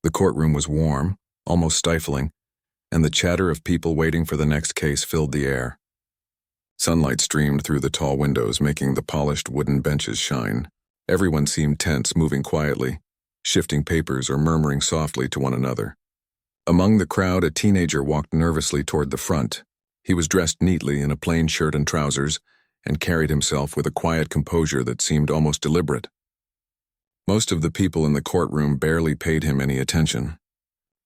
The courtroom was warm, almost stifling, and the chatter of people waiting for the next case filled the air. Sunlight streamed through the tall windows, making the polished wooden benches shine. Everyone seemed tense, moving quietly, shifting papers or murmuring softly to one another. Among the crowd, a teenager walked nervously toward the front. He was dressed neatly in a plain shirt and trousers, and carried himself with a quiet composure that seemed almost deliberate. Most of the people in the courtroom barely paid him any attention.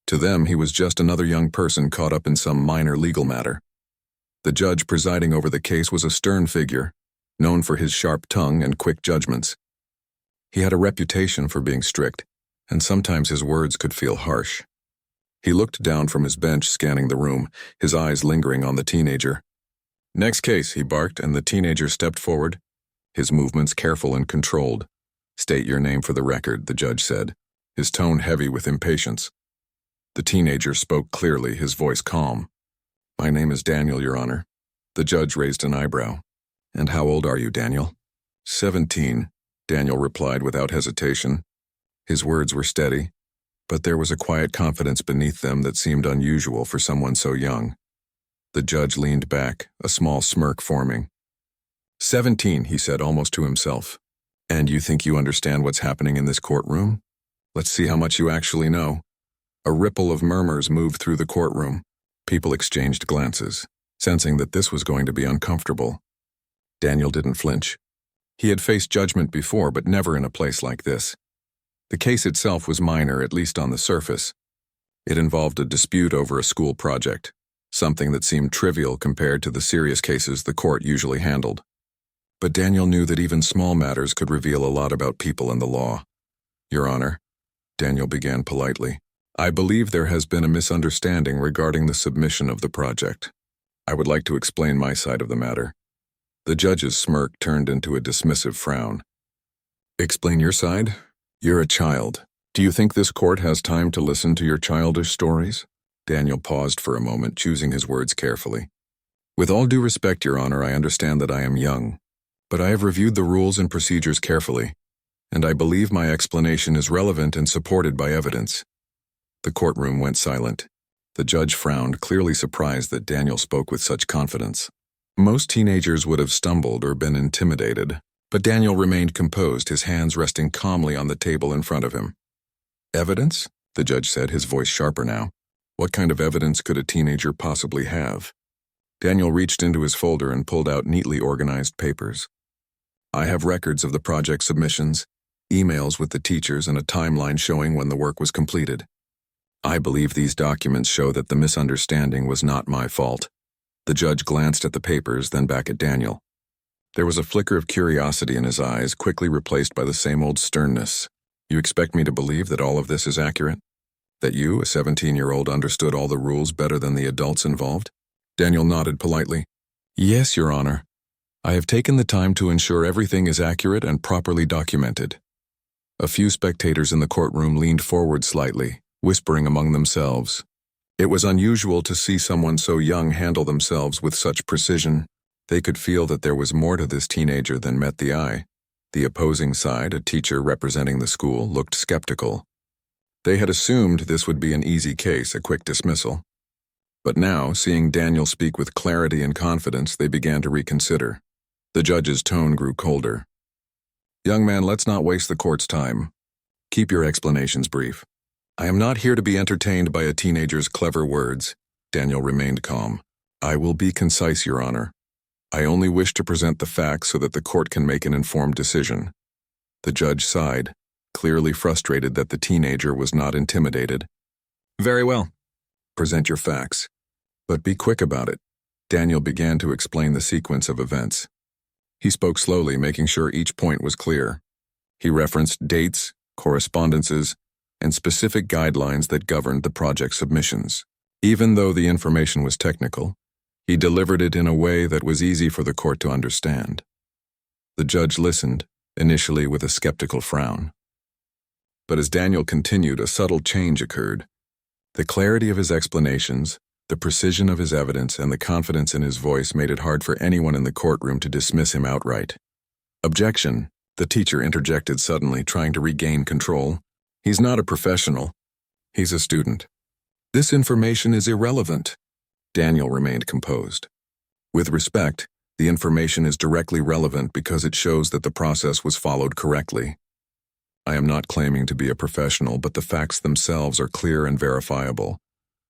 To them, he was just another young person caught up in some minor legal matter. The judge presiding over the case was a stern figure, known for his sharp tongue and quick judgments. He had a reputation for being strict, and sometimes his words could feel harsh. He looked down from his bench, scanning the room, his eyes lingering on the teenager. "Next case," he barked, and the teenager stepped forward, his movements careful and controlled. "State your name for the record," the judge said, his tone heavy with impatience. The teenager spoke clearly, his voice calm. "My name is Daniel, Your Honor." The judge raised an eyebrow. "And how old are you, Daniel?" 17, Daniel replied without hesitation. His words were steady, but there was a quiet confidence beneath them that seemed unusual for someone so young. The judge leaned back, a small smirk forming. 17, he said almost to himself. "And you think you understand what's happening in this courtroom? Let's see how much you actually know." A ripple of murmurs moved through the courtroom. People exchanged glances, sensing that this was going to be uncomfortable. Daniel didn't flinch. He had faced judgment before, but never in a place like this. The case itself was minor, at least on the surface. It involved a dispute over a school project, something that seemed trivial compared to the serious cases the court usually handled. But Daniel knew that even small matters could reveal a lot about people and the law. "Your Honor," Daniel began politely, "I believe there has been a misunderstanding regarding the submission of the project. I would like to explain my side of the matter." The judge's smirk turned into a dismissive frown. "Explain your side? You're a child. Do you think this court has time to listen to your childish stories?" Daniel paused for a moment, choosing his words carefully. "With all due respect, Your Honor, I understand that I am young, but I have reviewed the rules and procedures carefully, and I believe my explanation is relevant and supported by evidence." The courtroom went silent. The judge frowned, clearly surprised that Daniel spoke with such confidence. Most teenagers would have stumbled or been intimidated, but Daniel remained composed, his hands resting calmly on the table in front of him. "Evidence?" the judge said, his voice sharper now. "What kind of evidence could a teenager possibly have?" Daniel reached into his folder and pulled out neatly organized papers. "I have records of the project submissions, emails with the teachers, and a timeline showing when the work was completed. I believe these documents show that the misunderstanding was not my fault." The judge glanced at the papers, then back at Daniel. There was a flicker of curiosity in his eyes, quickly replaced by the same old sternness. "You expect me to believe that all of this is accurate? That you, a 17-year-old, understood all the rules better than the adults involved?" Daniel nodded politely. "Yes, Your Honor. I have taken the time to ensure everything is accurate and properly documented." A few spectators in the courtroom leaned forward slightly, whispering among themselves. It was unusual to see someone so young handle themselves with such precision. They could feel that there was more to this teenager than met the eye. The opposing side, a teacher representing the school, looked skeptical. They had assumed this would be an easy case, a quick dismissal. But now, seeing Daniel speak with clarity and confidence, they began to reconsider. The judge's tone grew colder. "Young man, let's not waste the court's time. Keep your explanations brief." "I am not here to be entertained by a teenager's clever words." Daniel remained calm. "I will be concise, Your Honor. I only wish to present the facts so that the court can make an informed decision." The judge sighed, clearly frustrated that the teenager was not intimidated. "Very well. Present your facts. But be quick about it." Daniel began to explain the sequence of events. He spoke slowly, making sure each point was clear. He referenced dates, correspondences, and specific guidelines that governed the project submissions. Even though the information was technical, he delivered it in a way that was easy for the court to understand. The judge listened, initially with a skeptical frown. But as Daniel continued, a subtle change occurred. The clarity of his explanations, the precision of his evidence, and the confidence in his voice made it hard for anyone in the courtroom to dismiss him outright. "Objection," the teacher interjected suddenly, trying to regain control. "He's not a professional. He's a student. This information is irrelevant. Daniel remained composed. With respect, the information is directly relevant because it shows that the process was followed correctly. I am not claiming to be a professional, but the facts themselves are clear and verifiable.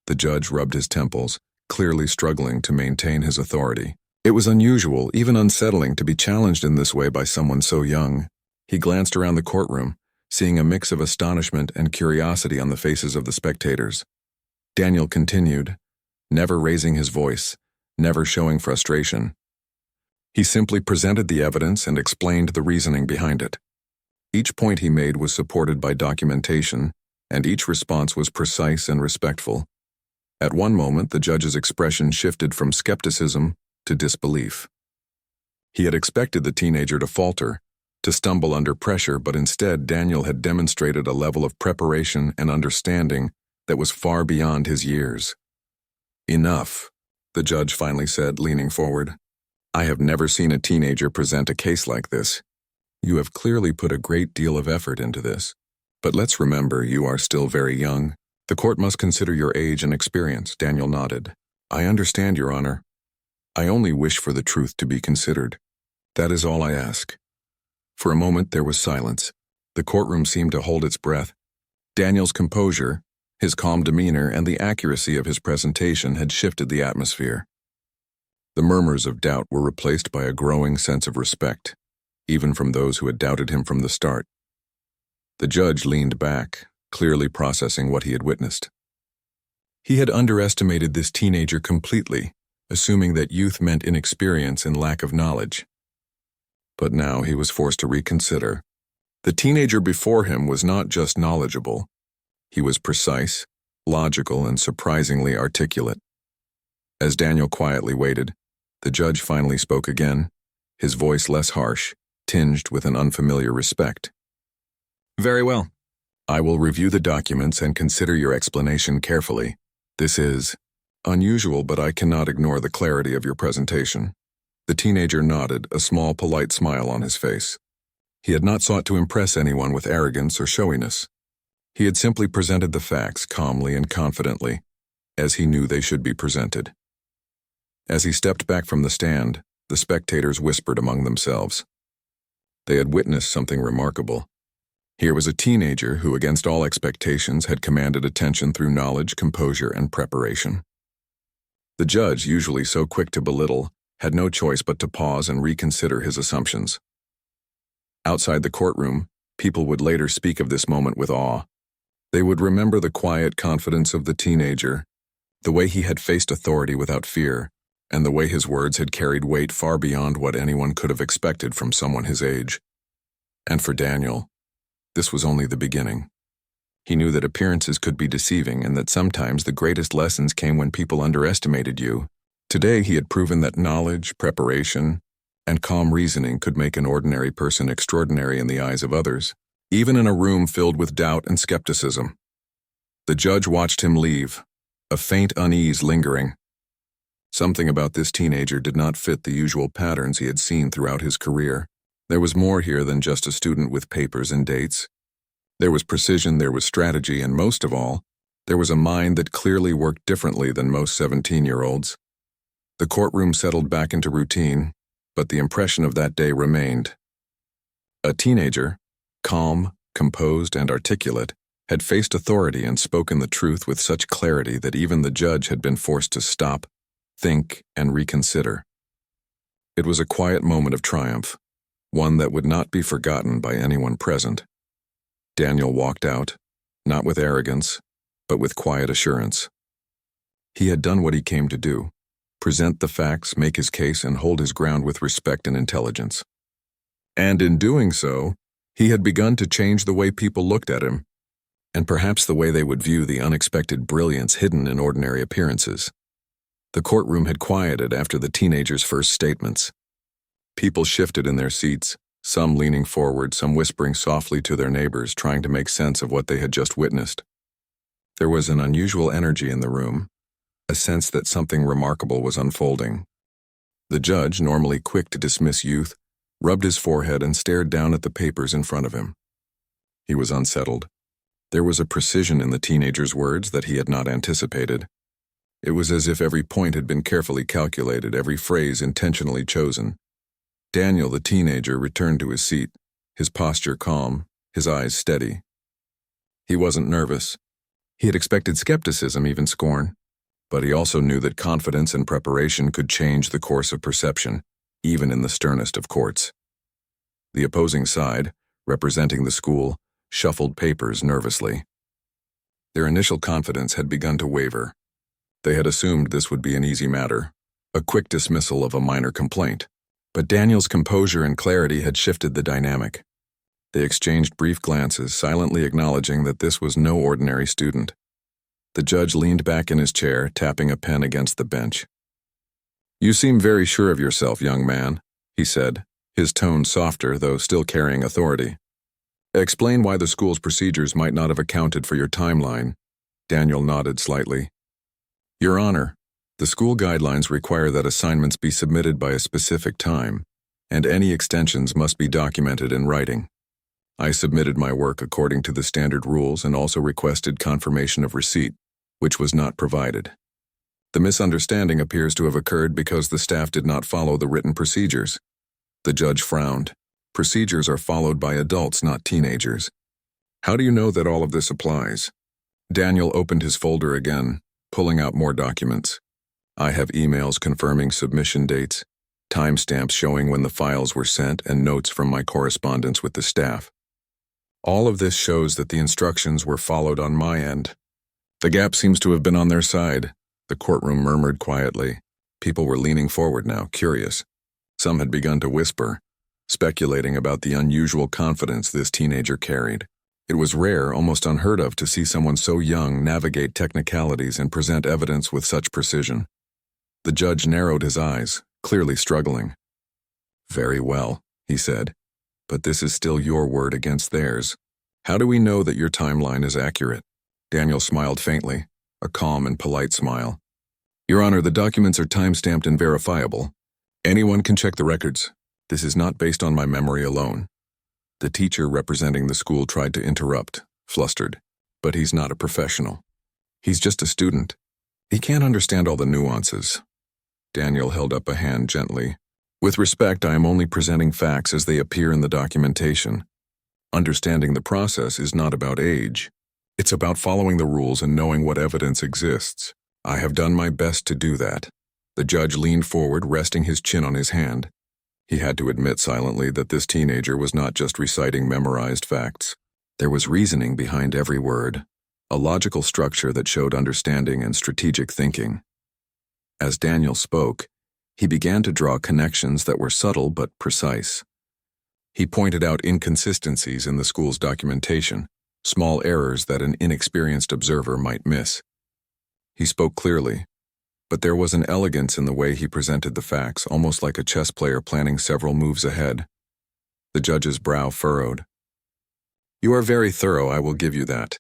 The judge rubbed his temples, clearly struggling to maintain his authority. It was unusual, even unsettling, to be challenged in this way by someone so young. He glanced around the courtroom, seeing a mix of astonishment and curiosity on the faces of the spectators. Daniel continued, never raising his voice, never showing frustration. He simply presented the evidence and explained the reasoning behind it. Each point he made was supported by documentation, and each response was precise and respectful. At one moment, the judge's expression shifted from skepticism to disbelief. He had expected the teenager to falter, to stumble under pressure, but instead Daniel had demonstrated a level of preparation and understanding that was far beyond his years. Enough, the judge finally said, leaning forward. I have never seen a teenager present a case like this. You have clearly put a great deal of effort into this. But let's remember, you are still very young. The court must consider your age and experience. Daniel nodded. I understand, Your Honor. I only wish for the truth to be considered. That is all I ask. For a moment there was silence. The courtroom seemed to hold its breath. Daniel's composure, his calm demeanor, and the accuracy of his presentation had shifted the atmosphere. The murmurs of doubt were replaced by a growing sense of respect, even from those who had doubted him from the start. The judge leaned back, clearly processing what he had witnessed. He had underestimated this teenager completely, assuming that youth meant inexperience and lack of knowledge. But now he was forced to reconsider. The teenager before him was not just knowledgeable. He was precise, logical, and surprisingly articulate. As Daniel quietly waited, the judge finally spoke again, his voice less harsh, tinged with an unfamiliar respect. Very well. I will review the documents and consider your explanation carefully. This is unusual, but I cannot ignore the clarity of your presentation. The teenager nodded, a small, polite smile on his face. He had not sought to impress anyone with arrogance or showiness. He had simply presented the facts calmly and confidently, as he knew they should be presented. As he stepped back from the stand, the spectators whispered among themselves. They had witnessed something remarkable. Here was a teenager who, against all expectations, had commanded attention through knowledge, composure, and preparation. The judge, usually so quick to belittle, had no choice but to pause and reconsider his assumptions. Outside the courtroom, people would later speak of this moment with awe. They would remember the quiet confidence of the teenager, the way he had faced authority without fear, and the way his words had carried weight far beyond what anyone could have expected from someone his age. And for Daniel, this was only the beginning. He knew that appearances could be deceiving and that sometimes the greatest lessons came when people underestimated you. Today he had proven that knowledge, preparation, and calm reasoning could make an ordinary person extraordinary in the eyes of others, even in a room filled with doubt and skepticism. The judge watched him leave, a faint unease lingering. Something about this teenager did not fit the usual patterns he had seen throughout his career. There was more here than just a student with papers and dates. There was precision, there was strategy, and most of all, there was a mind that clearly worked differently than most 17-year-olds. The courtroom settled back into routine, but the impression of that day remained. A teenager, calm, composed, and articulate, had faced authority and spoken the truth with such clarity that even the judge had been forced to stop, think, and reconsider. It was a quiet moment of triumph, one that would not be forgotten by anyone present. Daniel walked out, not with arrogance, but with quiet assurance. He had done what he came to do: present the facts, make his case, and hold his ground with respect and intelligence. And in doing so, he had begun to change the way people looked at him, and perhaps the way they would view the unexpected brilliance hidden in ordinary appearances. The courtroom had quieted after the teenager's first statements. People shifted in their seats, some leaning forward, some whispering softly to their neighbors, trying to make sense of what they had just witnessed. There was an unusual energy in the room, a sense that something remarkable was unfolding. The judge, normally quick to dismiss youth, rubbed his forehead and stared down at the papers in front of him. He was unsettled. There was a precision in the teenager's words that he had not anticipated. It was as if every point had been carefully calculated, every phrase intentionally chosen. Daniel, the teenager, returned to his seat, his posture calm, his eyes steady. He wasn't nervous. He had expected skepticism, even scorn. But he also knew that confidence and preparation could change the course of perception, even in the sternest of courts. The opposing side, representing the school, shuffled papers nervously. Their initial confidence had begun to waver. They had assumed this would be an easy matter, a quick dismissal of a minor complaint. But Daniel's composure and clarity had shifted the dynamic. They exchanged brief glances, silently acknowledging that this was no ordinary student. The judge leaned back in his chair, tapping a pen against the bench. "You seem very sure of yourself, young man," he said, his tone softer, though still carrying authority. "Explain why the school's procedures might not have accounted for your timeline." Daniel nodded slightly. "Your Honor, the school guidelines require that assignments be submitted by a specific time, and any extensions must be documented in writing. I submitted my work according to the standard rules and also requested confirmation of receipt, which was not provided. The misunderstanding appears to have occurred because the staff did not follow the written procedures." The judge frowned. "Procedures are followed by adults, not teenagers. How do you know that all of this applies?" Daniel opened his folder again, pulling out more documents. "I have emails confirming submission dates, timestamps showing when the files were sent, and notes from my correspondence with the staff. All of this shows that the instructions were followed on my end. The gap seems to have been on their side," the courtroom murmured quietly. People were leaning forward now, curious. Some had begun to whisper, speculating about the unusual confidence this teenager carried. It was rare, almost unheard of, to see someone so young navigate technicalities and present evidence with such precision. The judge narrowed his eyes, clearly struggling. "Very well," he said, "but this is still your word against theirs. How do we know that your timeline is accurate?" Daniel smiled faintly, a calm and polite smile. "Your Honor, the documents are time-stamped and verifiable. Anyone can check the records. This is not based on my memory alone." The teacher representing the school tried to interrupt, flustered. "But he's not a professional. He's just a student. He can't understand all the nuances." Daniel held up a hand gently. "With respect, I am only presenting facts as they appear in the documentation. Understanding the process is not about age. It's about following the rules and knowing what evidence exists. I have done my best to do that." The judge leaned forward, resting his chin on his hand. He had to admit silently that this teenager was not just reciting memorized facts. There was reasoning behind every word, a logical structure that showed understanding and strategic thinking. As Daniel spoke, he began to draw connections that were subtle but precise. He pointed out inconsistencies in the school's documentation, small errors that an inexperienced observer might miss. He spoke clearly, but there was an elegance in the way he presented the facts, almost like a chess player planning several moves ahead. The judge's brow furrowed. "You are very thorough, I will give you that.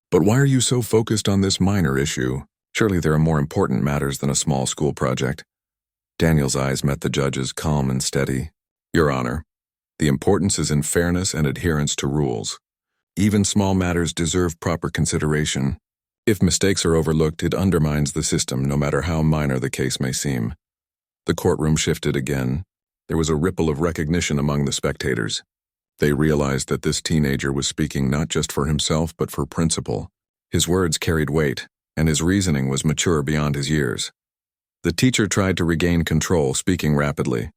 But why are you so focused on this minor issue? Surely there are more important matters than a small school project." Daniel's eyes met the judge's, calm and steady. "Your Honor, the importance is in fairness and adherence to rules. Even small matters deserve proper consideration. If mistakes are overlooked, it undermines the system, no matter how minor the case may seem." The courtroom shifted again. There was a ripple of recognition among the spectators. They realized that this teenager was speaking not just for himself, but for principle. His words carried weight, and his reasoning was mature beyond his years. The teacher tried to regain control, speaking rapidly.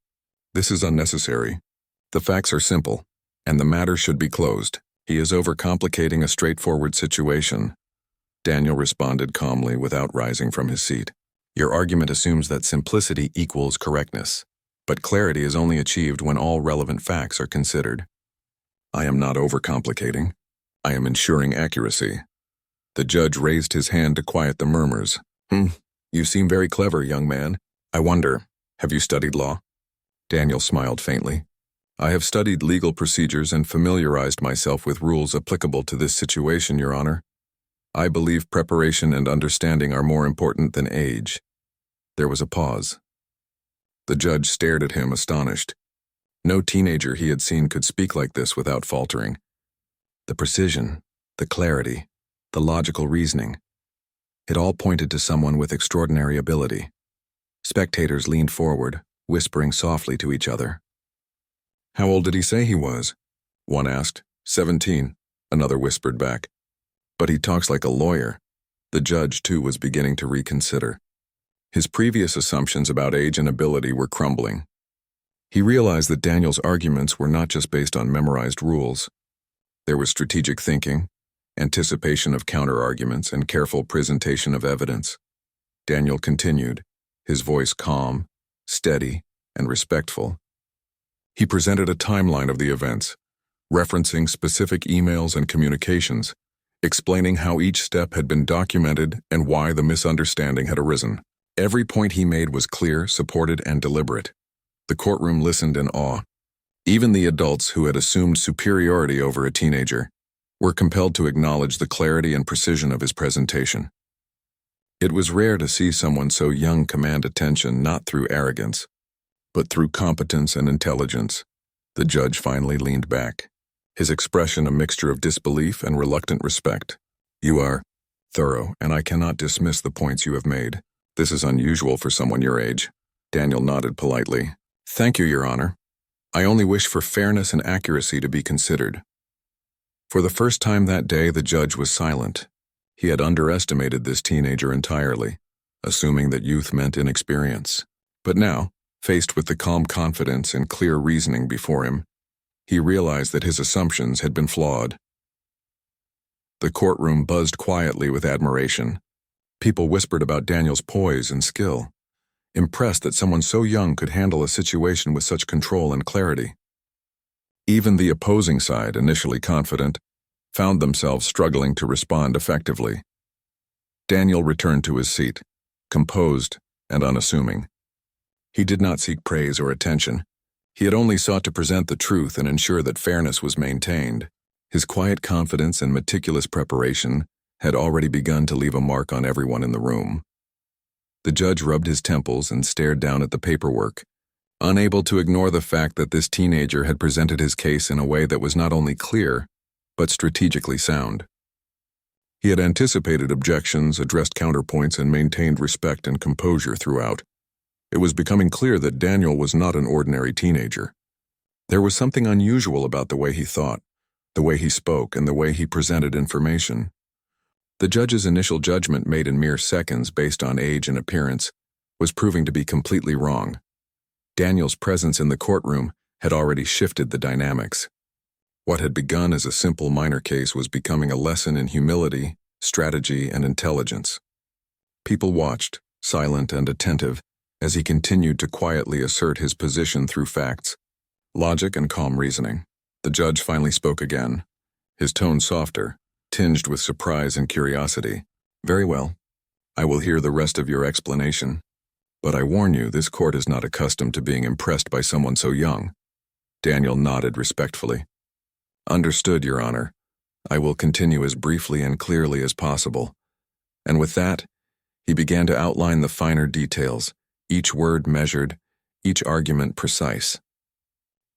"This is unnecessary. The facts are simple, and the matter should be closed. He is overcomplicating a straightforward situation." Daniel responded calmly without rising from his seat. "Your argument assumes that simplicity equals correctness, but clarity is only achieved when all relevant facts are considered. I am not overcomplicating. I am ensuring accuracy." The judge raised his hand to quiet the murmurs. You seem very clever, young man. I wonder, have you studied law?" Daniel smiled faintly. "I have studied legal procedures and familiarized myself with rules applicable to this situation, Your Honor. I believe preparation and understanding are more important than age." There was a pause. The judge stared at him, astonished. No teenager he had seen could speak like this without faltering. The precision, the clarity, the logical reasoning. It all pointed to someone with extraordinary ability. Spectators leaned forward, whispering softly to each other. "How old did he say he was?" one asked. 17, another whispered back. "But he talks like a lawyer." The judge, too, was beginning to reconsider. His previous assumptions about age and ability were crumbling. He realized that Daniel's arguments were not just based on memorized rules. There was strategic thinking, anticipation of counter-arguments, and careful presentation of evidence. Daniel continued, his voice calm, steady, and respectful. He presented a timeline of the events, referencing specific emails and communications, explaining how each step had been documented and why the misunderstanding had arisen. Every point he made was clear, supported, and deliberate. The courtroom listened in awe. Even the adults who had assumed superiority over a teenager were compelled to acknowledge the clarity and precision of his presentation. It was rare to see someone so young command attention not through arrogance, but through competence and intelligence. The judge finally leaned back, his expression a mixture of disbelief and reluctant respect. "You are thorough, and I cannot dismiss the points you have made. This is unusual for someone your age." Daniel nodded politely. "Thank you, Your Honor. I only wish for fairness and accuracy to be considered." For the first time that day, the judge was silent. He had underestimated this teenager entirely, assuming that youth meant inexperience. But now, faced with the calm confidence and clear reasoning before him, he realized that his assumptions had been flawed. The courtroom buzzed quietly with admiration. People whispered about Daniel's poise and skill, impressed that someone so young could handle a situation with such control and clarity. Even the opposing side, initially confident, found themselves struggling to respond effectively. Daniel returned to his seat, composed and unassuming. He did not seek praise or attention. He had only sought to present the truth and ensure that fairness was maintained. His quiet confidence and meticulous preparation had already begun to leave a mark on everyone in the room. The judge rubbed his temples and stared down at the paperwork, unable to ignore the fact that this teenager had presented his case in a way that was not only clear, but strategically sound. He had anticipated objections, addressed counterpoints, and maintained respect and composure throughout. It was becoming clear that Daniel was not an ordinary teenager. There was something unusual about the way he thought, the way he spoke, and the way he presented information. The judge's initial judgment, made in mere seconds based on age and appearance, was proving to be completely wrong. Daniel's presence in the courtroom had already shifted the dynamics. What had begun as a simple minor case was becoming a lesson in humility, strategy, and intelligence. People watched, silent and attentive, as he continued to quietly assert his position through facts, logic, and calm reasoning. The judge finally spoke again, his tone softer, tinged with surprise and curiosity. "Very well. I will hear the rest of your explanation. But I warn you, this court is not accustomed to being impressed by someone so young." Daniel nodded respectfully. "Understood, Your Honor. I will continue as briefly and clearly as possible." And with that, he began to outline the finer details, each word measured, each argument precise.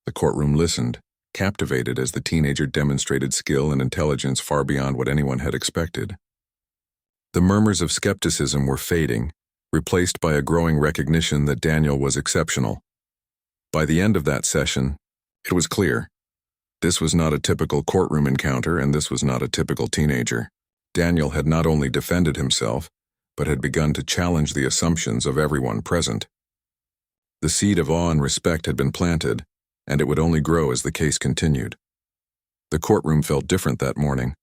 The courtroom listened, captivated as the teenager demonstrated skill and intelligence far beyond what anyone had expected. The murmurs of skepticism were fading, replaced by a growing recognition that Daniel was exceptional. By the end of that session, it was clear. This was not a typical courtroom encounter, and this was not a typical teenager. Daniel had not only defended himself, but had begun to challenge the assumptions of everyone present. The seed of awe and respect had been planted, and it would only grow as the case continued. The courtroom felt different that morning.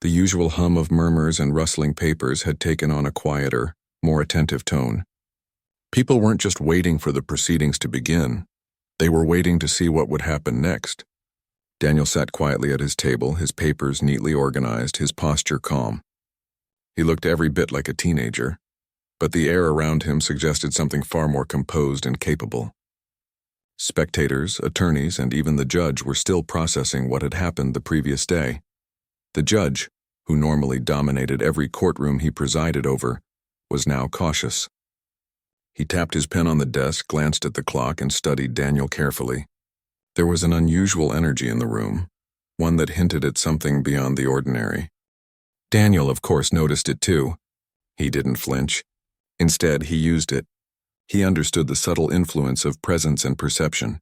The usual hum of murmurs and rustling papers had taken on a quieter, more attentive tone. People weren't just waiting for the proceedings to begin. They were waiting to see what would happen next. Daniel sat quietly at his table, his papers neatly organized, his posture calm. He looked every bit like a teenager, but the air around him suggested something far more composed and capable. Spectators, attorneys, and even the judge were still processing what had happened the previous day. The judge, who normally dominated every courtroom he presided over, was now cautious. He tapped his pen on the desk, glanced at the clock, and studied Daniel carefully. There was an unusual energy in the room, one that hinted at something beyond the ordinary. Daniel, of course, noticed it too. He didn't flinch. Instead, he used it. He understood the subtle influence of presence and perception,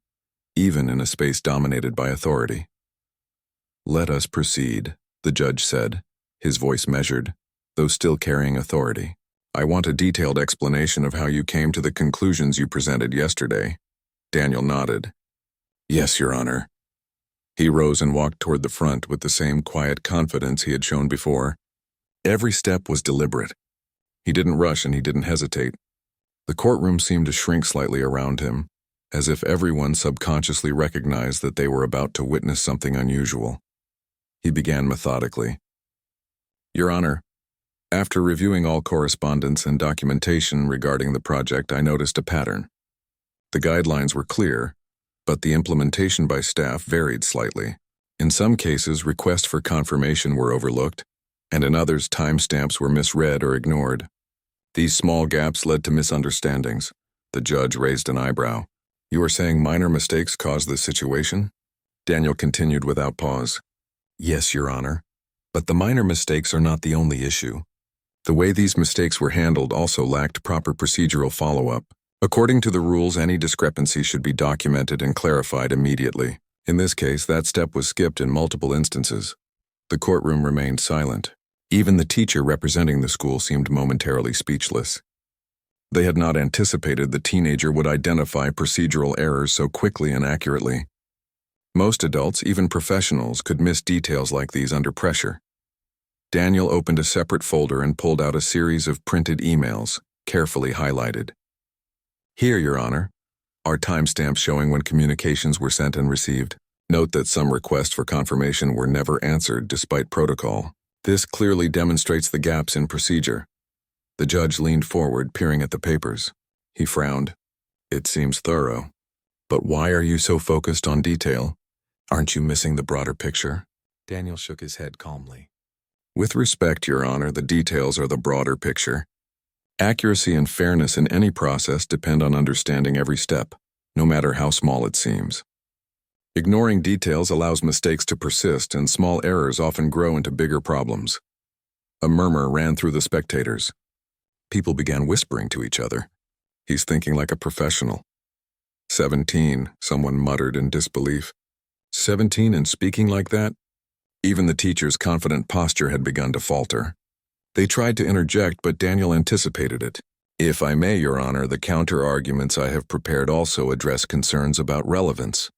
even in a space dominated by authority. "Let us proceed," the judge said, his voice measured, though still carrying authority. "I want a detailed explanation of how you came to the conclusions you presented yesterday." Daniel nodded. "Yes, Your Honor." He rose and walked toward the front with the same quiet confidence he had shown before. Every step was deliberate. He didn't rush and he didn't hesitate. The courtroom seemed to shrink slightly around him, as if everyone subconsciously recognized that they were about to witness something unusual. He began methodically. "Your Honor, after reviewing all correspondence and documentation regarding the project, I noticed a pattern. The guidelines were clear, but the implementation by staff varied slightly. In some cases, requests for confirmation were overlooked, and in others, timestamps were misread or ignored. These small gaps led to misunderstandings." The judge raised an eyebrow. "You are saying minor mistakes caused this situation?" Daniel continued without pause. "Yes, Your Honor, but the minor mistakes are not the only issue. The way these mistakes were handled also lacked proper procedural follow-up. According to the rules, any discrepancy should be documented and clarified immediately. In this case, that step was skipped in multiple instances." The courtroom remained silent. Even the teacher representing the school seemed momentarily speechless. They had not anticipated the teenager would identify procedural errors so quickly and accurately. Most adults, even professionals, could miss details like these under pressure. Daniel opened a separate folder and pulled out a series of printed emails, carefully highlighted. "Here, Your Honor, are timestamps showing when communications were sent and received. Note that some requests for confirmation were never answered despite protocol. This clearly demonstrates the gaps in procedure." The judge leaned forward, peering at the papers. He frowned. "It seems thorough. But why are you so focused on detail? Aren't you missing the broader picture?" Daniel shook his head calmly. "With respect, Your Honor, the details are the broader picture. Accuracy and fairness in any process depend on understanding every step, no matter how small it seems. Ignoring details allows mistakes to persist, and small errors often grow into bigger problems." A murmur ran through the spectators. People began whispering to each other. "He's thinking like a professional." 17, someone muttered in disbelief. 17 and speaking like that? Even the teacher's confident posture had begun to falter. They tried to interject, but Daniel anticipated it. "If I may, Your Honor, the counter-arguments I have prepared also address concerns about relevance.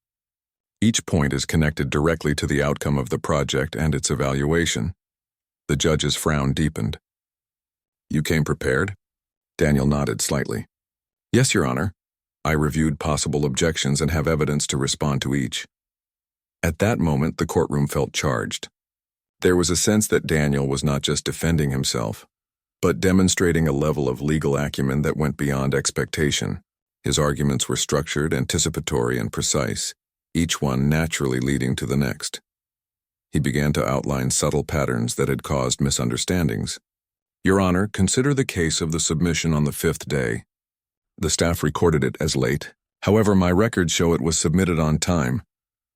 Each point is connected directly to the outcome of the project and its evaluation." The judge's frown deepened. "You came prepared?" Daniel nodded slightly. "Yes, Your Honor. I reviewed possible objections and have evidence to respond to each." At that moment, the courtroom felt charged. There was a sense that Daniel was not just defending himself, but demonstrating a level of legal acumen that went beyond expectation. His arguments were structured, anticipatory, and precise, each one naturally leading to the next. He began to outline subtle patterns that had caused misunderstandings. "Your Honor, consider the case of the submission on the 5th day. The staff recorded it as late. However, my records show it was submitted on time,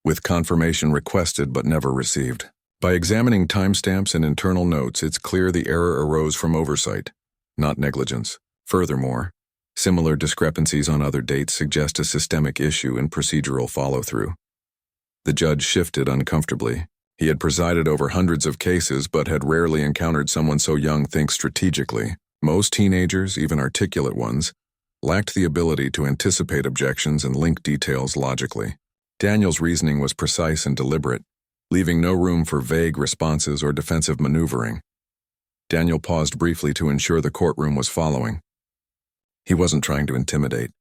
with confirmation requested but never received. By examining timestamps and internal notes, it's clear the error arose from oversight, not negligence. Furthermore, similar discrepancies on other dates suggest a systemic issue in procedural follow-through." The judge shifted uncomfortably. He had presided over hundreds of cases but had rarely encountered someone so young think strategically. Most teenagers, even articulate ones, lacked the ability to anticipate objections and link details logically. Daniel's reasoning was precise and deliberate, leaving no room for vague responses or defensive maneuvering. Daniel paused briefly to ensure the courtroom was following. He wasn't trying to intimidate.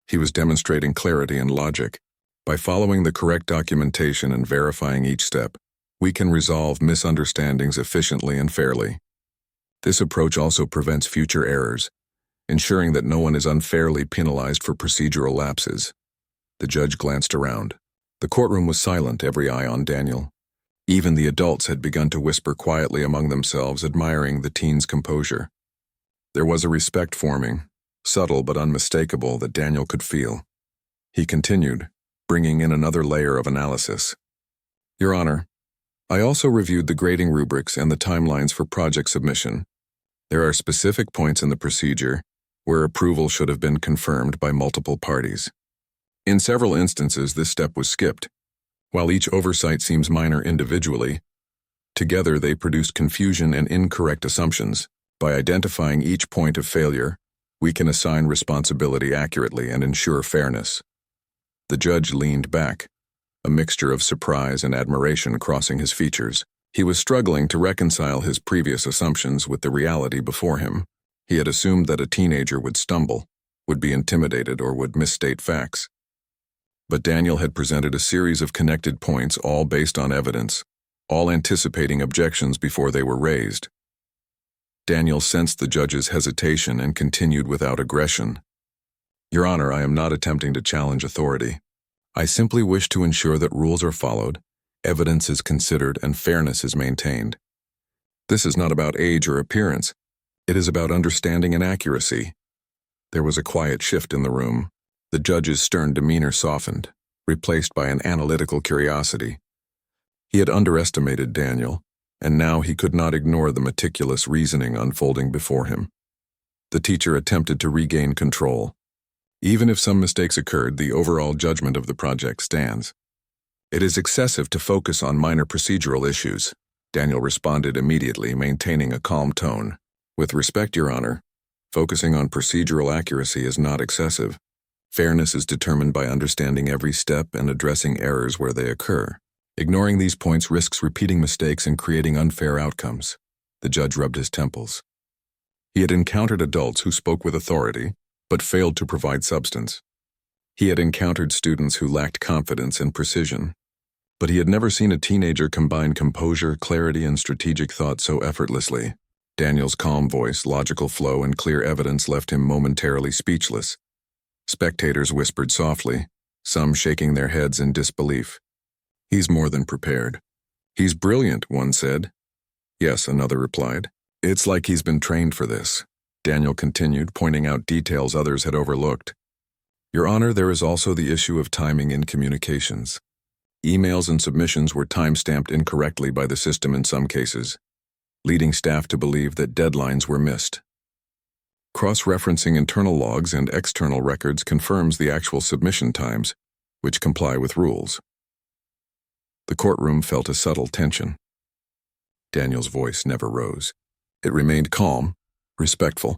He was demonstrating clarity and logic. By following the correct documentation and verifying each step, we can resolve misunderstandings efficiently and fairly. This approach also prevents future errors, ensuring that no one is unfairly penalized for procedural lapses. The judge glanced around. The courtroom was silent, every eye on Daniel. Even the adults had begun to whisper quietly among themselves, admiring the teen's composure. There was a respect forming, subtle but unmistakable, that Daniel could feel. He continued, bringing in another layer of analysis. "Your Honor, I also reviewed the grading rubrics and the timelines for project submission. There are specific points in the procedure where approval should have been confirmed by multiple parties. In several instances, this step was skipped. While each oversight seems minor individually, together they produced confusion and incorrect assumptions. By identifying each point of failure, we can assign responsibility accurately and ensure fairness. The judge leaned back, a mixture of surprise and admiration crossing his features. He was struggling to reconcile his previous assumptions with the reality before him. He had assumed that a teenager would stumble, would be intimidated, or would misstate facts. But Daniel had presented a series of connected points, all based on evidence, all anticipating objections before they were raised. Daniel sensed the judge's hesitation and continued without aggression. "Your Honor, I am not attempting to challenge authority. I simply wish to ensure that rules are followed, evidence is considered, and fairness is maintained. This is not about age or appearance. It is about understanding and accuracy." There was a quiet shift in the room. The judge's stern demeanor softened, replaced by an analytical curiosity. He had underestimated Daniel, and now he could not ignore the meticulous reasoning unfolding before him. The teacher attempted to regain control. "Even if some mistakes occurred, the overall judgment of the project stands. It is excessive to focus on minor procedural issues." Daniel responded immediately, maintaining a calm tone. "With respect, Your Honor, focusing on procedural accuracy is not excessive. Fairness is determined by understanding every step and addressing errors where they occur. Ignoring these points risks repeating mistakes and creating unfair outcomes." The judge rubbed his temples. He had encountered adults who spoke with authority, but failed to provide substance. He had encountered students who lacked confidence and precision, but he had never seen a teenager combine composure, clarity, and strategic thought so effortlessly. Daniel's calm voice, logical flow, and clear evidence left him momentarily speechless. Spectators whispered softly, some shaking their heads in disbelief. "He's more than prepared." "He's brilliant," one said. "Yes," another replied. "It's like he's been trained for this." Daniel continued, pointing out details others had overlooked. "Your Honor, there is also the issue of timing in communications. Emails and submissions were time-stamped incorrectly by the system in some cases, leading staff to believe that deadlines were missed. Cross-referencing internal logs and external records confirms the actual submission times, which comply with rules." The courtroom felt a subtle tension. Daniel's voice never rose. It remained calm, respectful,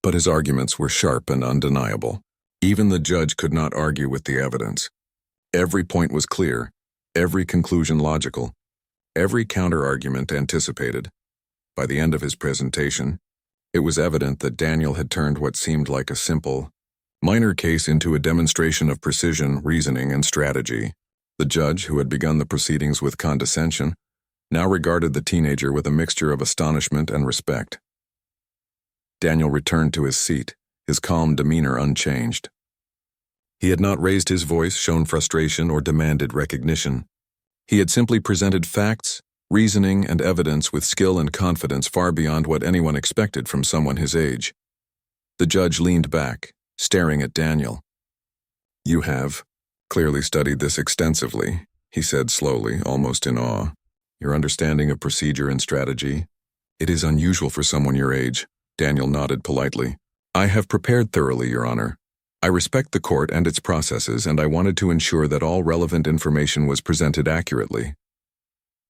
but his arguments were sharp and undeniable. Even the judge could not argue with the evidence. Every point was clear, every conclusion logical, every counter-argument anticipated. By the end of his presentation, it was evident that Daniel had turned what seemed like a simple, minor case into a demonstration of precision, reasoning, and strategy. The judge, who had begun the proceedings with condescension, now regarded the teenager with a mixture of astonishment and respect. Daniel returned to his seat, his calm demeanor unchanged. He had not raised his voice, shown frustration, or demanded recognition. He had simply presented facts, reasoning, and evidence with skill and confidence far beyond what anyone expected from someone his age. The judge leaned back, staring at Daniel. "You have clearly studied this extensively," he said slowly, almost in awe. "Your understanding of procedure and strategy, it is unusual for someone your age." Daniel nodded politely. "I have prepared thoroughly, Your Honor. I respect the court and its processes, and I wanted to ensure that all relevant information was presented accurately."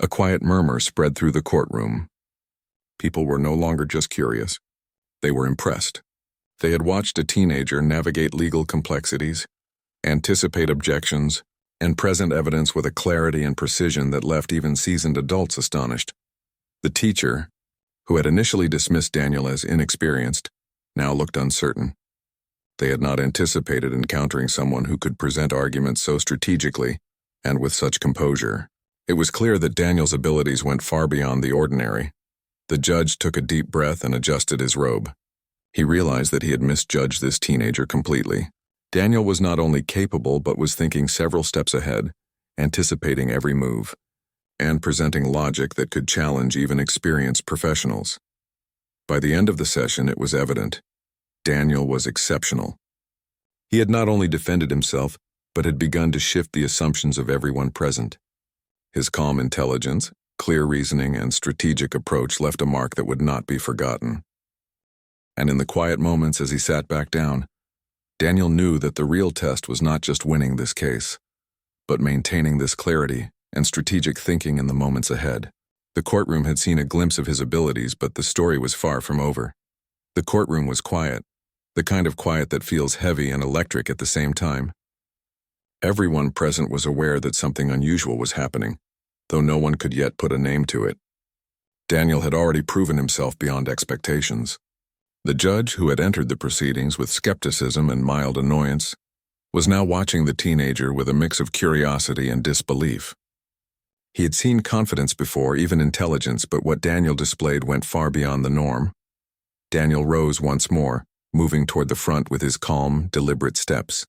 A quiet murmur spread through the courtroom. People were no longer just curious. They were impressed. They had watched a teenager navigate legal complexities, anticipate objections, and present evidence with a clarity and precision that left even seasoned adults astonished. The teacher, who had initially dismissed Daniel as inexperienced, now looked uncertain. They had not anticipated encountering someone who could present arguments so strategically and with such composure. It was clear that Daniel's abilities went far beyond the ordinary. The judge took a deep breath and adjusted his robe. He realized that he had misjudged this teenager completely. Daniel was not only capable but was thinking several steps ahead, anticipating every move, and presenting logic that could challenge even experienced professionals. By the end of the session, it was evident. Daniel was exceptional. He had not only defended himself, but had begun to shift the assumptions of everyone present. His calm intelligence, clear reasoning, and strategic approach left a mark that would not be forgotten. And in the quiet moments as he sat back down, Daniel knew that the real test was not just winning this case, but maintaining this clarity and strategic thinking in the moments ahead. The courtroom had seen a glimpse of his abilities, but the story was far from over. The courtroom was quiet, the kind of quiet that feels heavy and electric at the same time. Everyone present was aware that something unusual was happening, though no one could yet put a name to it. Daniel had already proven himself beyond expectations. The judge, who had entered the proceedings with skepticism and mild annoyance, was now watching the teenager with a mix of curiosity and disbelief. He had seen confidence before, even intelligence, but what Daniel displayed went far beyond the norm. Daniel rose once more, moving toward the front with his calm, deliberate steps.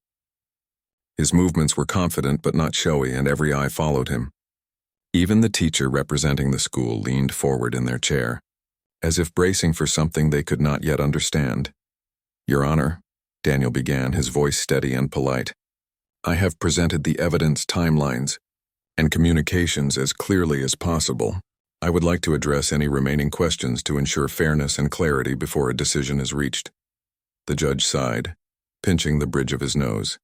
His movements were confident but not showy, and every eye followed him. Even the teacher representing the school leaned forward in their chair, as if bracing for something they could not yet understand. "Your Honor," Daniel began, his voice steady and polite, "I have presented the evidence, timelines, and communications as clearly as possible. I would like to address any remaining questions to ensure fairness and clarity before a decision is reached." The judge sighed, pinching the bridge of his nose.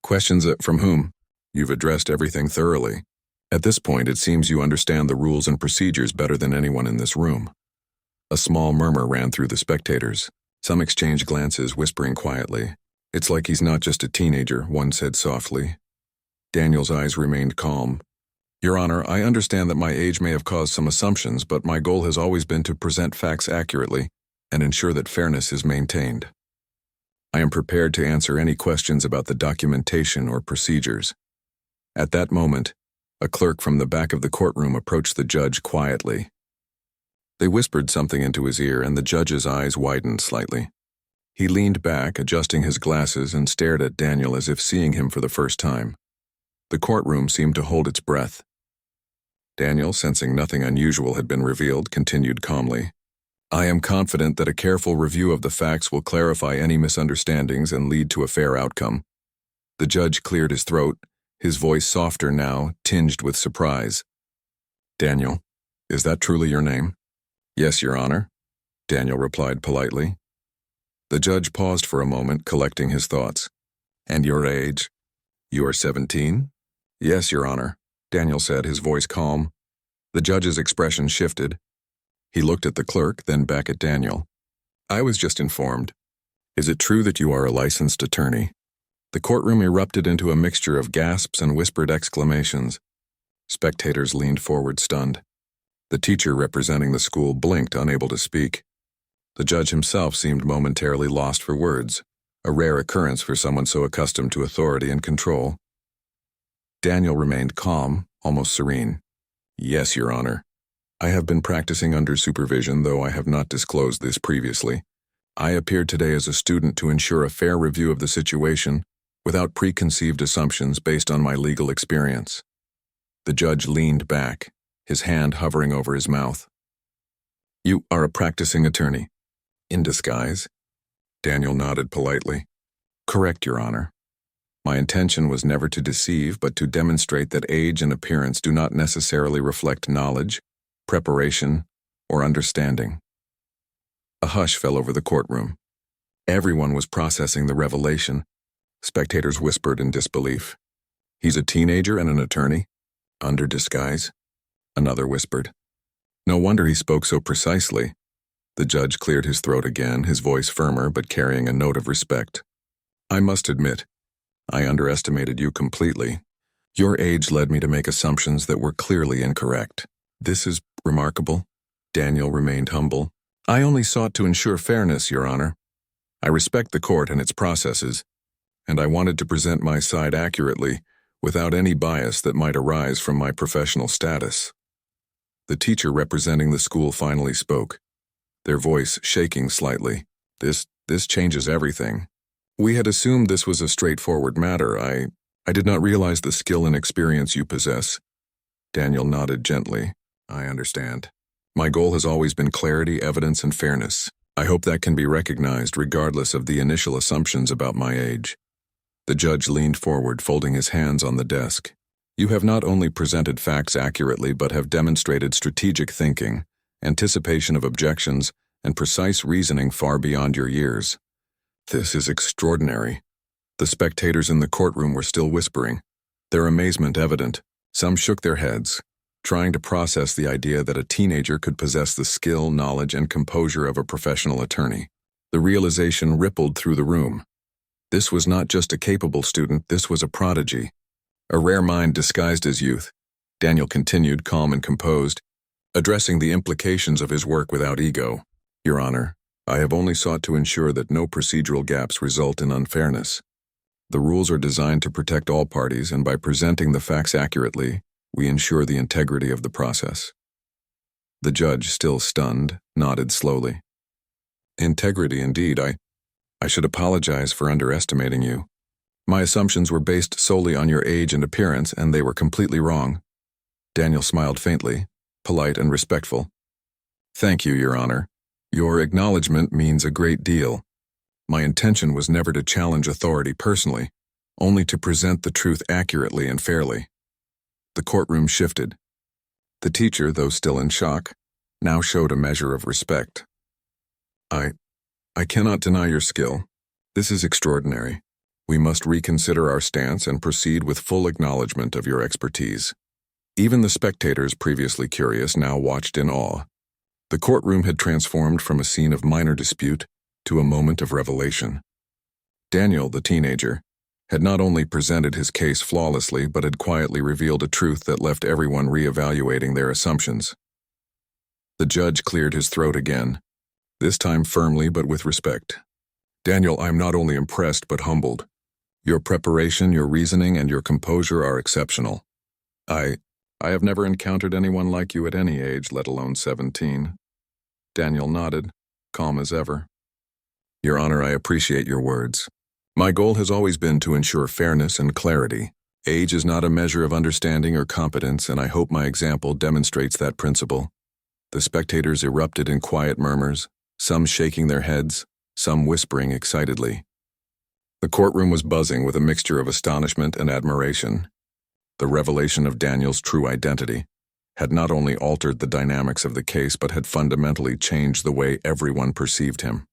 "Questions from whom? You've addressed everything thoroughly. At this point, it seems you understand the rules and procedures better than anyone in this room." A small murmur ran through the spectators. Some exchanged glances, whispering quietly. "It's like he's not just a teenager," one said softly. Daniel's eyes remained calm. "Your Honor, I understand that my age may have caused some assumptions, but my goal has always been to present facts accurately and ensure that fairness is maintained. I am prepared to answer any questions about the documentation or procedures." At that moment, a clerk from the back of the courtroom approached the judge quietly. They whispered something into his ear, and the judge's eyes widened slightly. He leaned back, adjusting his glasses, and stared at Daniel as if seeing him for the first time. The courtroom seemed to hold its breath. Daniel, sensing nothing unusual had been revealed, continued calmly. "I am confident that a careful review of the facts will clarify any misunderstandings and lead to a fair outcome." The judge cleared his throat, his voice softer now, tinged with surprise. "Daniel, is that truly your name?" "Yes, Your Honor," Daniel replied politely. The judge paused for a moment, collecting his thoughts. "And your age?" "You are 17? "Yes, Your Honor," Daniel said, his voice calm. The judge's expression shifted. He looked at the clerk, then back at Daniel. "I was just informed. Is it true that you are a licensed attorney?" The courtroom erupted into a mixture of gasps and whispered exclamations. Spectators leaned forward, stunned. The teacher representing the school blinked, unable to speak. The judge himself seemed momentarily lost for words, a rare occurrence for someone so accustomed to authority and control. Daniel remained calm, almost serene. "Yes, Your Honor. I have been practicing under supervision, though I have not disclosed this previously. I appeared today as a student to ensure a fair review of the situation, without preconceived assumptions based on my legal experience." The judge leaned back, his hand hovering over his mouth. "You are a practicing attorney?" "In disguise." Daniel nodded politely. "Correct, Your Honor. My intention was never to deceive, but to demonstrate that age and appearance do not necessarily reflect knowledge, preparation, or understanding." A hush fell over the courtroom. Everyone was processing the revelation. Spectators whispered in disbelief. "He's a teenager and an attorney? Under disguise?" Another whispered. "No wonder he spoke so precisely." The judge cleared his throat again, his voice firmer but carrying a note of respect. "I must admit, I underestimated you completely. Your age led me to make assumptions that were clearly incorrect. This is remarkable." Daniel remained humble. "I only sought to ensure fairness, Your Honor. I respect the court and its processes, and I wanted to present my side accurately, without any bias that might arise from my professional status." The teacher representing the school finally spoke, their voice shaking slightly. This changes everything. We had assumed this was a straightforward matter. I did not realize the skill and experience you possess." Daniel nodded gently. "I understand. My goal has always been clarity, evidence, and fairness. I hope that can be recognized regardless of the initial assumptions about my age." The judge leaned forward, folding his hands on the desk. You have not only presented facts accurately but have demonstrated strategic thinking, anticipation of objections, and precise reasoning far beyond your years. This is extraordinary. The spectators in the courtroom were still whispering, their amazement evident. Some shook their heads, trying to process the idea that a teenager could possess the skill, knowledge, and composure of a professional attorney. The realization rippled through the room. This was not just a capable student, this was a prodigy. A rare mind disguised as youth. Daniel continued, calm and composed, addressing the implications of his work without ego. Your Honor, I have only sought to ensure that no procedural gaps result in unfairness. The rules are designed to protect all parties, and by presenting the facts accurately, we ensure the integrity of the process. The judge, still stunned, nodded slowly. Integrity indeed. I should apologize for underestimating you. My assumptions were based solely on your age and appearance, and they were completely wrong. Daniel smiled faintly, polite and respectful. Thank you, Your Honor. Your acknowledgement means a great deal. My intention was never to challenge authority personally, only to present the truth accurately and fairly. The courtroom shifted. The teacher, though still in shock, now showed a measure of respect. I cannot deny your skill. This is extraordinary. We must reconsider our stance and proceed with full acknowledgement of your expertise. Even the spectators, previously curious, now watched in awe. The courtroom had transformed from a scene of minor dispute to a moment of revelation. Daniel, the teenager, had not only presented his case flawlessly but had quietly revealed a truth that left everyone reevaluating their assumptions. The judge cleared his throat again, this time firmly but with respect. Daniel, I am not only impressed but humbled. Your preparation, your reasoning, and your composure are exceptional. I have never encountered anyone like you at any age, let alone 17. Daniel nodded, calm as ever. Your Honor, I appreciate your words. My goal has always been to ensure fairness and clarity. Age is not a measure of understanding or competence, and I hope my example demonstrates that principle. The spectators erupted in quiet murmurs, some shaking their heads, some whispering excitedly. The courtroom was buzzing with a mixture of astonishment and admiration. The revelation of Daniel's true identity had not only altered the dynamics of the case but had fundamentally changed the way everyone perceived him.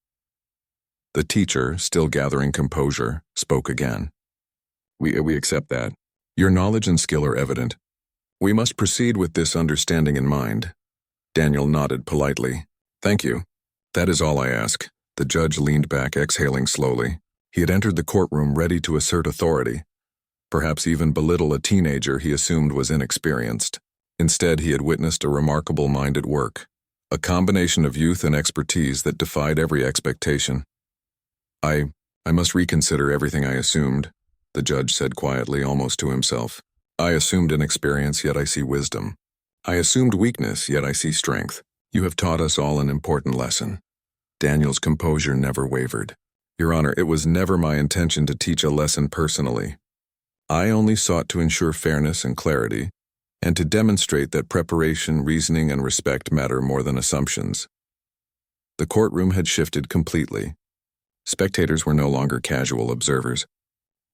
The teacher, still gathering composure, spoke again. We accept that. Your knowledge and skill are evident. We must proceed with this understanding in mind. Daniel nodded politely. Thank you. That is all I ask. The judge leaned back, exhaling slowly. He had entered the courtroom ready to assert authority, perhaps even belittle a teenager he assumed was inexperienced. Instead, he had witnessed a remarkable mind at work, a combination of youth and expertise that defied every expectation. I must reconsider everything I assumed, the judge said quietly, almost to himself. I assumed inexperience, yet I see wisdom. I assumed weakness, yet I see strength. You have taught us all an important lesson. Daniel's composure never wavered. Your Honor, it was never my intention to teach a lesson personally. I only sought to ensure fairness and clarity, and to demonstrate that preparation, reasoning, and respect matter more than assumptions. The courtroom had shifted completely. Spectators were no longer casual observers.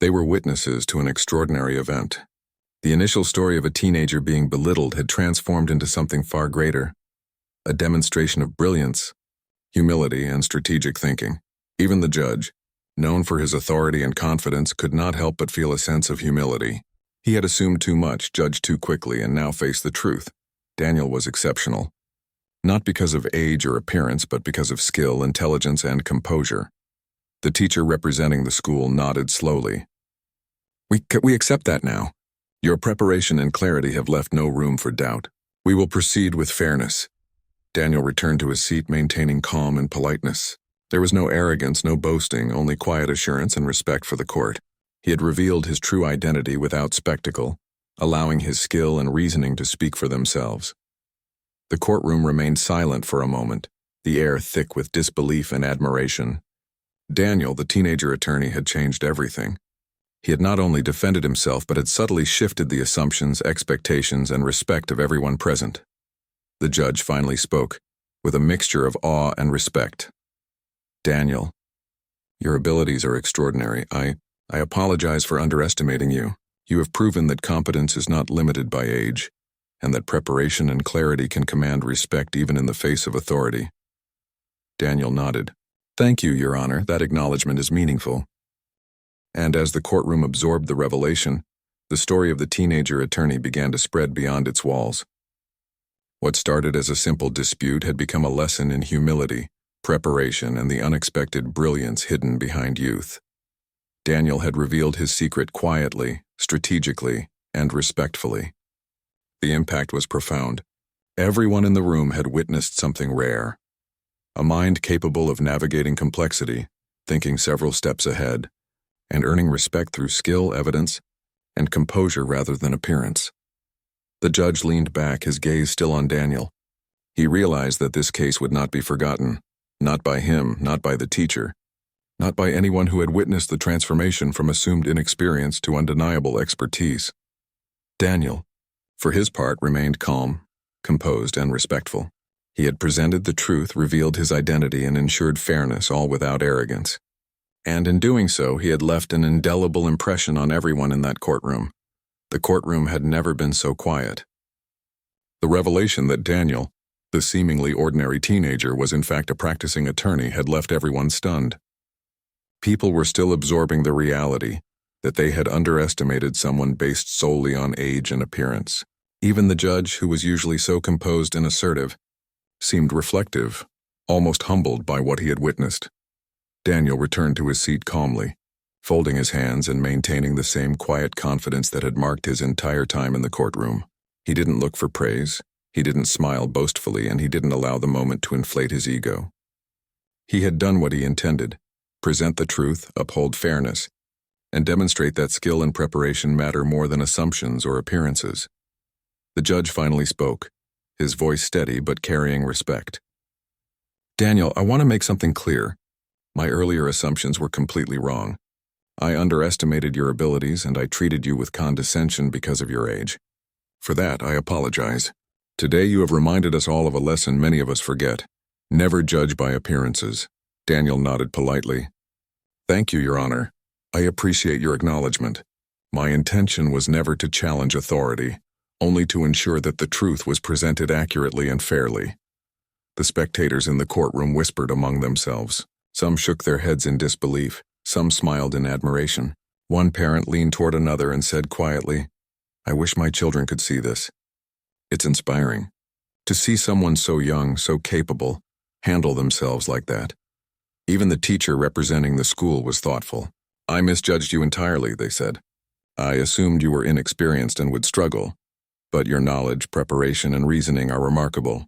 They were witnesses to an extraordinary event. The initial story of a teenager being belittled had transformed into something far greater, a demonstration of brilliance, humility, and strategic thinking. Even the judge, known for his authority and confidence, could not help but feel a sense of humility. He had assumed too much, judged too quickly, and now faced the truth. Daniel was exceptional, not because of age or appearance, but because of skill, intelligence, and composure. The teacher representing the school nodded slowly. We accept that now. Your preparation and clarity have left no room for doubt. We will proceed with fairness. Daniel returned to his seat, maintaining calm and politeness. There was no arrogance, no boasting, only quiet assurance and respect for the court. He had revealed his true identity without spectacle, allowing his skill and reasoning to speak for themselves. The courtroom remained silent for a moment, the air thick with disbelief and admiration. Daniel, the teenager attorney, had changed everything. He had not only defended himself, but had subtly shifted the assumptions, expectations, and respect of everyone present. The judge finally spoke, with a mixture of awe and respect. Daniel, your abilities are extraordinary. I apologize for underestimating you. You have proven that competence is not limited by age, and that preparation and clarity can command respect even in the face of authority." Daniel nodded. "Thank you, Your Honor. That acknowledgement is meaningful." And as the courtroom absorbed the revelation, the story of the teenager attorney began to spread beyond its walls. What started as a simple dispute had become a lesson in humility, preparation, and the unexpected brilliance hidden behind youth. Daniel had revealed his secret quietly, strategically, and respectfully. The impact was profound. Everyone in the room had witnessed something rare. A mind capable of navigating complexity, thinking several steps ahead, and earning respect through skill, evidence, and composure rather than appearance. The judge leaned back, his gaze still on Daniel. He realized that this case would not be forgotten, not by him, not by the teacher, not by anyone who had witnessed the transformation from assumed inexperience to undeniable expertise. Daniel, for his part, remained calm, composed, and respectful. He had presented the truth, revealed his identity, and ensured fairness, all without arrogance. And in doing so, he had left an indelible impression on everyone in that courtroom. The courtroom had never been so quiet. The revelation that Daniel, the seemingly ordinary teenager, was in fact a practicing attorney had left everyone stunned. People were still absorbing the reality that they had underestimated someone based solely on age and appearance. Even the judge, who was usually so composed and assertive, seemed reflective, almost humbled by what he had witnessed. Daniel returned to his seat calmly, folding his hands and maintaining the same quiet confidence that had marked his entire time in the courtroom. He didn't look for praise, he didn't smile boastfully, and he didn't allow the moment to inflate his ego. He had done what he intended: present the truth, uphold fairness, and demonstrate that skill and preparation matter more than assumptions or appearances. The judge finally spoke, his voice steady but carrying respect. "Daniel, I want to make something clear. My earlier assumptions were completely wrong. I underestimated your abilities, and I treated you with condescension because of your age. For that, I apologize. Today you have reminded us all of a lesson many of us forget. Never judge by appearances." Daniel nodded politely. "Thank you, Your Honor. I appreciate your acknowledgement. My intention was never to challenge authority, only to ensure that the truth was presented accurately and fairly." The spectators in the courtroom whispered among themselves. Some shook their heads in disbelief, some smiled in admiration. One parent leaned toward another and said quietly, "I wish my children could see this. It's inspiring. To see someone so young, so capable, handle themselves like that." Even the teacher representing the school was thoughtful. "I misjudged you entirely," they said. "I assumed you were inexperienced and would struggle, but your knowledge, preparation, and reasoning are remarkable.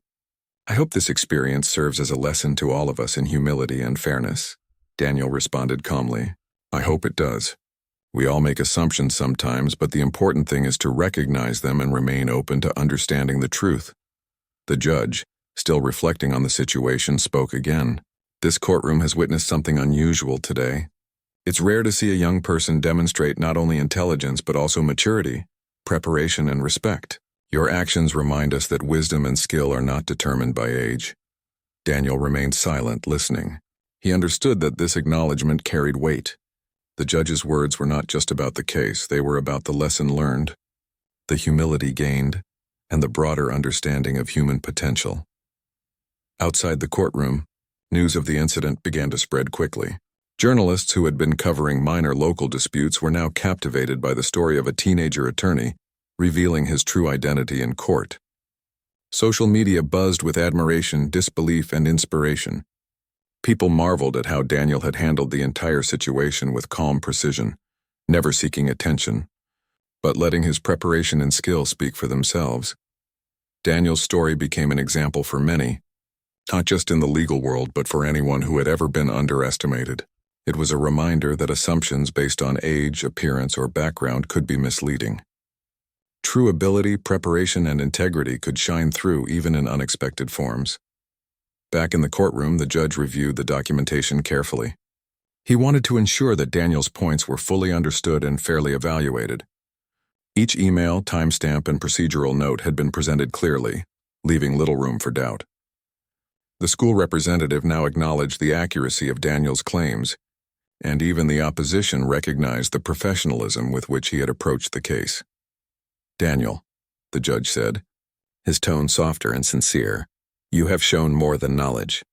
I hope this experience serves as a lesson to all of us in humility and fairness." Daniel responded calmly. "I hope it does. We all make assumptions sometimes, but the important thing is to recognize them and remain open to understanding the truth." The judge, still reflecting on the situation, spoke again. "This courtroom has witnessed something unusual today. It's rare to see a young person demonstrate not only intelligence but also maturity, preparation, and respect. Your actions remind us that wisdom and skill are not determined by age." Daniel remained silent, listening. He understood that this acknowledgement carried weight. The judge's words were not just about the case, they were about the lesson learned, the humility gained, and the broader understanding of human potential. Outside the courtroom, news of the incident began to spread quickly. Journalists who had been covering minor local disputes were now captivated by the story of a teenager attorney revealing his true identity in court. Social media buzzed with admiration, disbelief, and inspiration. People marveled at how Daniel had handled the entire situation with calm precision, never seeking attention, but letting his preparation and skill speak for themselves. Daniel's story became an example for many, not just in the legal world, but for anyone who had ever been underestimated. It was a reminder that assumptions based on age, appearance, or background could be misleading. True ability, preparation, and integrity could shine through even in unexpected forms. Back in the courtroom, the judge reviewed the documentation carefully. He wanted to ensure that Daniel's points were fully understood and fairly evaluated. Each email, timestamp, and procedural note had been presented clearly, leaving little room for doubt. The school representative now acknowledged the accuracy of Daniel's claims. and even the opposition recognized the professionalism with which he had approached the case. "Daniel," the judge said, his tone softer and sincere, "you have shown more than knowledge.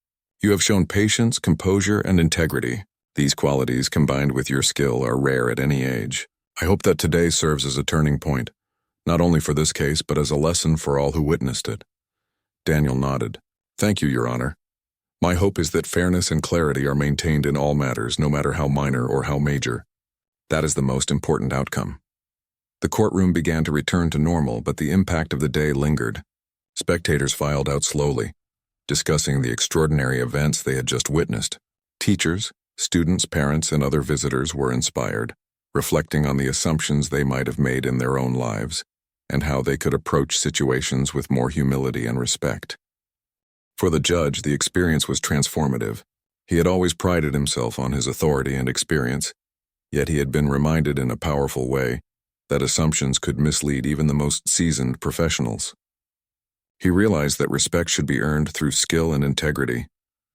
You have shown patience, composure, and integrity. These qualities, combined with your skill, are rare at any age. I hope that today serves as a turning point, not only for this case, but as a lesson for all who witnessed it." Daniel nodded. "Thank you, Your Honor. My hope is that fairness and clarity are maintained in all matters, no matter how minor or how major. That is the most important outcome." The courtroom began to return to normal, but the impact of the day lingered. Spectators filed out slowly, discussing the extraordinary events they had just witnessed. Teachers, students, parents, and other visitors were inspired, reflecting on the assumptions they might have made in their own lives, and how they could approach situations with more humility and respect. For the judge, the experience was transformative. He had always prided himself on his authority and experience, yet he had been reminded in a powerful way that assumptions could mislead even the most seasoned professionals. He realized that respect should be earned through skill and integrity,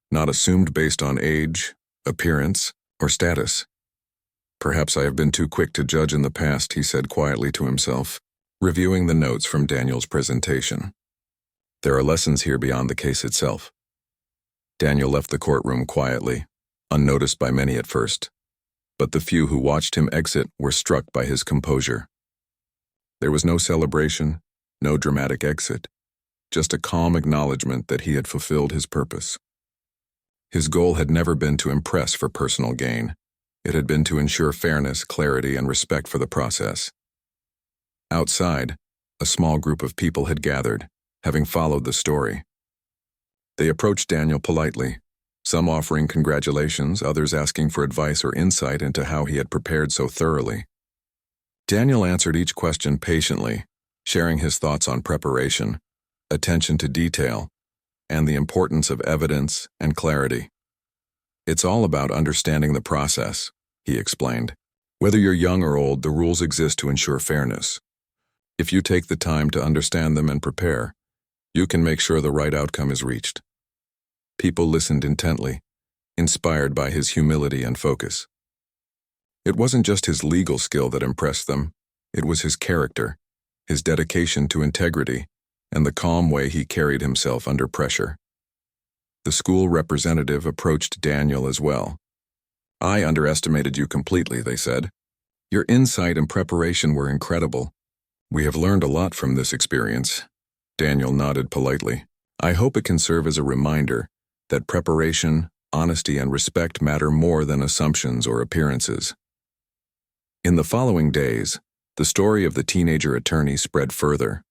not assumed based on age, appearance, or status. "Perhaps I have been too quick to judge in the past," he said quietly to himself, reviewing the notes from Daniel's presentation. "There are lessons here beyond the case itself." Daniel left the courtroom quietly, unnoticed by many at first, but the few who watched him exit were struck by his composure. There was no celebration, no dramatic exit, just a calm acknowledgement that he had fulfilled his purpose. His goal had never been to impress for personal gain. It had been to ensure fairness, clarity, and respect for the process. Outside, a small group of people had gathered, having followed the story. They approached Daniel politely, some offering congratulations, others asking for advice or insight into how he had prepared so thoroughly. Daniel answered each question patiently, sharing his thoughts on preparation, attention to detail, and the importance of evidence and clarity. "It's all about understanding the process," he explained. "Whether you're young or old, the rules exist to ensure fairness. If you take the time to understand them and prepare, you can make sure the right outcome is reached." People listened intently, inspired by his humility and focus. It wasn't just his legal skill that impressed them, it was his character, his dedication to integrity, and the calm way he carried himself under pressure. The school representative approached Daniel as well. "I underestimated you completely," they said. "Your insight and preparation were incredible. We have learned a lot from this experience." Daniel nodded politely. "I hope it can serve as a reminder that preparation, honesty, and respect matter more than assumptions or appearances." In the following days, the story of the teenager attorney spread further.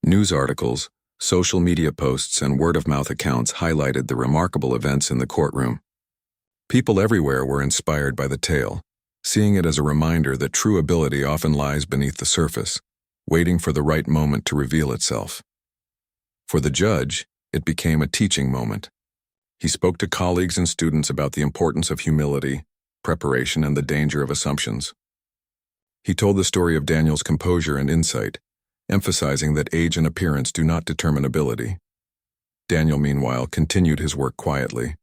News articles, social media posts, and word-of-mouth accounts highlighted the remarkable events in the courtroom. People everywhere were inspired by the tale, seeing it as a reminder that true ability often lies beneath the surface, waiting for the right moment to reveal itself. For the judge, it became a teaching moment. He spoke to colleagues and students about the importance of humility, preparation, and the danger of assumptions. He told the story of Daniel's composure and insight, emphasizing that age and appearance do not determine ability. Daniel, meanwhile, continued his work quietly.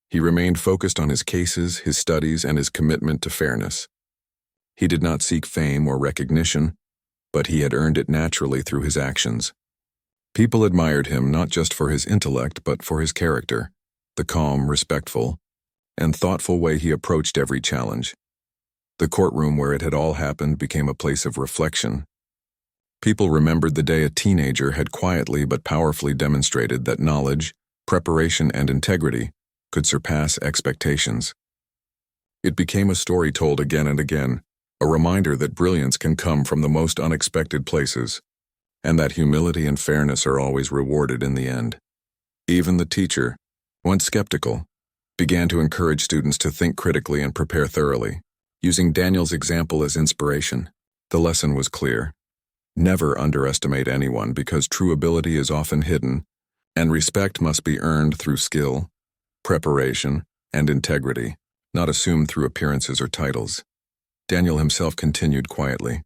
He remained focused on his cases, his studies, and his commitment to fairness. He did not seek fame or recognition, but he had earned it naturally through his actions. People admired him not just for his intellect, but for his character, the calm, respectful, and thoughtful way he approached every challenge. The courtroom where it had all happened became a place of reflection. People remembered the day a teenager had quietly but powerfully demonstrated that knowledge, preparation, and integrity could surpass expectations. It became a story told again and again, a reminder that brilliance can come from the most unexpected places, and that humility and fairness are always rewarded in the end. Even the teacher, once skeptical, began to encourage students to think critically and prepare thoroughly. Using Daniel's example as inspiration, the lesson was clear. Never underestimate anyone, because true ability is often hidden, and respect must be earned through skill, preparation, and integrity, not assumed through appearances or titles. Daniel himself continued quietly,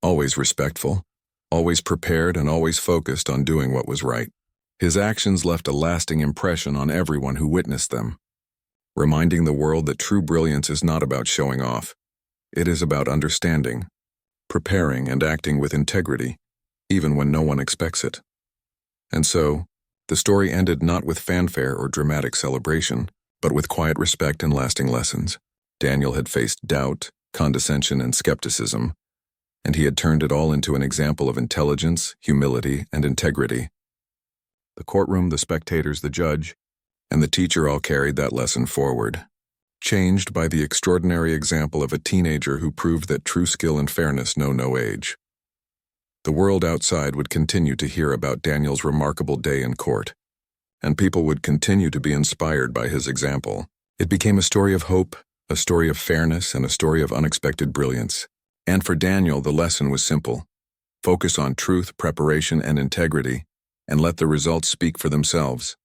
always respectful, always prepared, and always focused on doing what was right. His actions left a lasting impression on everyone who witnessed them. reminding the world that true brilliance is not about showing off. It is about understanding, preparing, and acting with integrity, even when no one expects it. And so, the story ended not with fanfare or dramatic celebration, but with quiet respect and lasting lessons. Daniel had faced doubt, condescension, and skepticism, and he had turned it all into an example of intelligence, humility, and integrity. The courtroom, the spectators, the judge, and the teacher all carried that lesson forward, changed by the extraordinary example of a teenager who proved that true skill and fairness know no age. The world outside would continue to hear about Daniel's remarkable day in court, and people would continue to be inspired by his example. It became a story of hope, a story of fairness, and a story of unexpected brilliance. And for Daniel, the lesson was simple: focus on truth, preparation, and integrity, and let the results speak for themselves.